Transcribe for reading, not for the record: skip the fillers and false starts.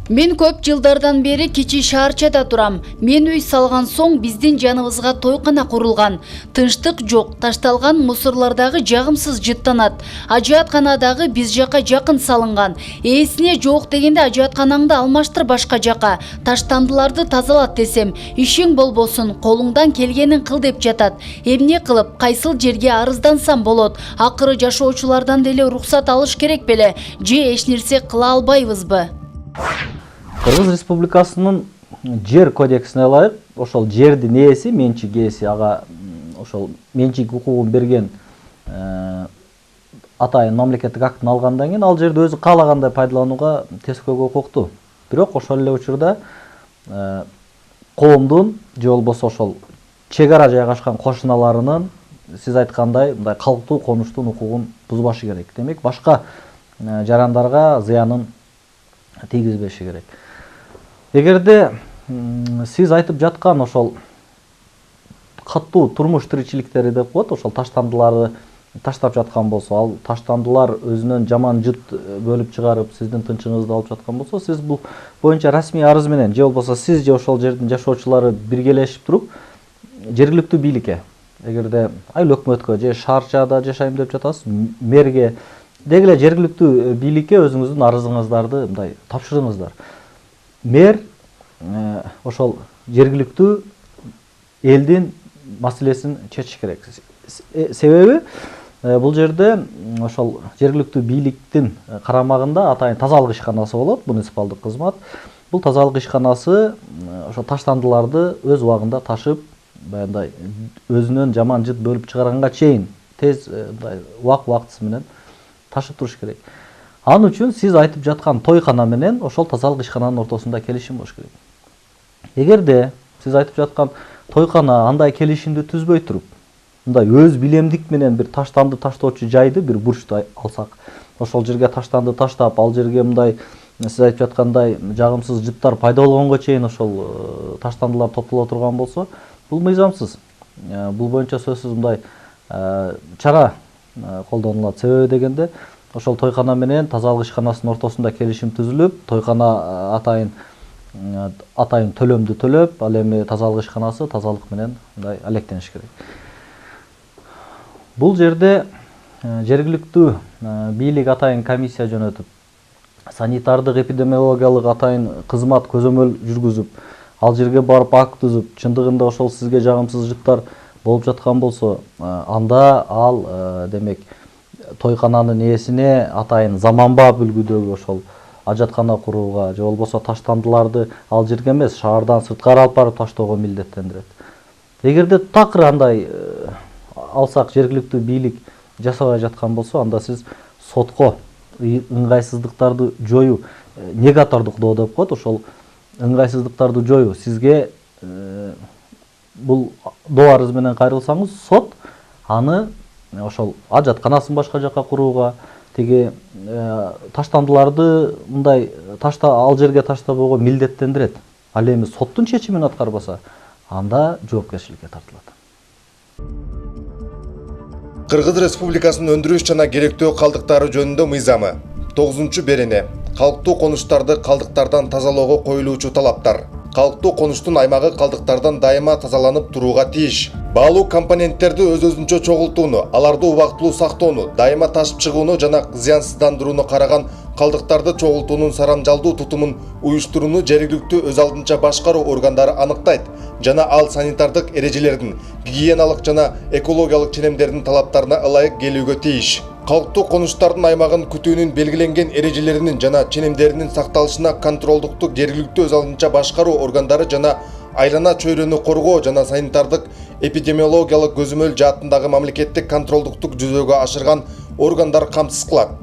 Мен көп жылдардан бери кичи шаарчада турам. Мен үй салган соң биздин жаныбызга тойкана курулган. Тынчтык жок, ташталган мусорлардагы жагымсыз жыттанат. Ажыатканадагы биз жака жакын салынган. Ээсине жок дегенде ажыатканаңды алмаштыр башка жака. Таштандыларды тазалат десем, ишиң болбосун, колуңдан келгенин кыл деп жатат. Эмне кылып, кайсыл жерге арыздансам болот? Акыры жашоочулардан деле уруксат алыш керек беле? Же эч нерсе кыла албайбызбы? Кыргыз Республикасынын жер кодексине ылайык, ошол жердин ээси, менчик ээси, ага ошол менчик укугун берген атайын мамлекеттик актын алгандан кийин ал жерди өзү каалагандай пайдаланууга тескөөгө укуктуу. Бирок ошол эле учурда коомдун же болбосо ошол чек ара жайгашкан кошуналарынын сиз айткандай мындай калктуу конуштун укугун бузбашы керек. Демек, башка жарандарга зыянын тийгизбеши керек. Эгерде сиз айтып жаткан ошол каттуу турмуш тиричиликтери деп коет, ошол таштандыларды таштап жаткан болсо, ал таштандылар өзүнөн жаман жыт бөлүп чыгарып, сиздин тынчыңызды алып жаткан болсо, сиз бул боюнча расмий арыз менен же болбосо сиз же ошол жердин жашоочулары биргелешип туруп, жергиликтүү бийликке, эгерде айыл өкмөткө же шаарчада жашайм деп жатасыз, мэрге деги эле жергиликтүү бийликке өзүңүздүн арызыңыздарды мындай тапшырыңыздар. Мэр ошол жергиликтүү элдин маселесин чечиш керек. Себеби бул жерде ошол жергиликтүү бийликтин карамагында атайын тазалык ишканасы болот, муниципалдык кызмат. Бул тазалык ишканасы ошол таштандыларды өз убагында ташып, баягындай өзүнөн жаман жыт бөлүп чыгарганга чейин тез убактысы менен ташып туруш керек. Ал үчүн сиз айтып жаткан тойкана менен ошол тазалык ишкананын ортосунда келишим болуш керек. Эгерде сиз айтып жаткан тойкана андай келишимди түзбөй туруп, мындай өз билемдик менен бир таштанды таштоочу жайды бир бурчту алсак, ошол жерге таштанды таштап, ал жерге мындай сиз айтып жаткандай жагымсыз жыттар пайда болгонго чейин ошол таштандылар топтоло турган болсо, бул мыйзамсыз. Бул боюнча сөзсүз мындай чара колдонулат. Себеби дегенде ошол тойкана менен тазалык ишканасынын ортосунда келишим түзүлүп, тойкана атайын төлөмдү төлөп, ал эми тазалык ишканасы тазалык менен мындай алектениш керек. Бул жерде жергиликтүү бийлик атайын комиссия жөнөтүп, санитардык эпидемиологиялык атайын кызмат көзөмөл жүргүзүп, ал жерге барып акт түзүп, чындыгында ошол сизге жагымсыз жыттар болуп жаткан болсо, анда ал демек тойкананын ээсине атайын заманбап үлгүдөгү ошол ажаткана курууга же болбосо таштандыларды ал жерге эмес, шаардан сырткары алып барып таштоого милдеттендирет. Эгерде такыр андай алсак жергиликтүү бийлик жасабай жаткан болсо, анда сиз сотко ыңгайсыздыктарды жоюу, негатордук деп коет, ошол ыңгайсыздыктарды жоюу сизге бул доо арыз менен кайрылсаңыз, сот аны ошол ажатканасын башка жака курууга, тиги таштандыларды мындай ал жерге таштабоого милдеттендирет. Ал эми соттун чечимин аткарбаса, анда жоопкерчиликке тартылат. Кыргыз Республикасынын өндүрүш жана керектөө калдыктары жөнүндө мыйзамы 9-берене калктуу конуштарды калдыктардан тазалоого коюлуучу талаптар. Калктуу конуштун аймагы калдыктардан дайыма тазаланып турууга тийиш. Баалуу компоненттерди өз-өзүнчө чогултууну, аларды убактылуу сактоону, дайыма ташып чыгууну жана зыянсыздандырууну караган калдыктарды чогултуунун сарамжалдуу тутумун уюштурууну жергиликтүү өз алдынча башкаруу органдары аныктайт жана ал санитардык эрежелердин, гигиеналык жана экологиялык ченемдердин талаптарына ылайык келүүгө тийиш. Калктуу конуштардын аймагын күтүүнүн белгиленген эрежелеринин жана ченемдеринин сакталышына контролдукту жергиликтүү өз алдынча башкаруу органдары жана айлана чөйрөнү коргоо жана санитардык эпидемиологиялык көзөмөл жаатындагы мамлекеттик контролдукту жүзөгө ашырган органдар камсыз кылат.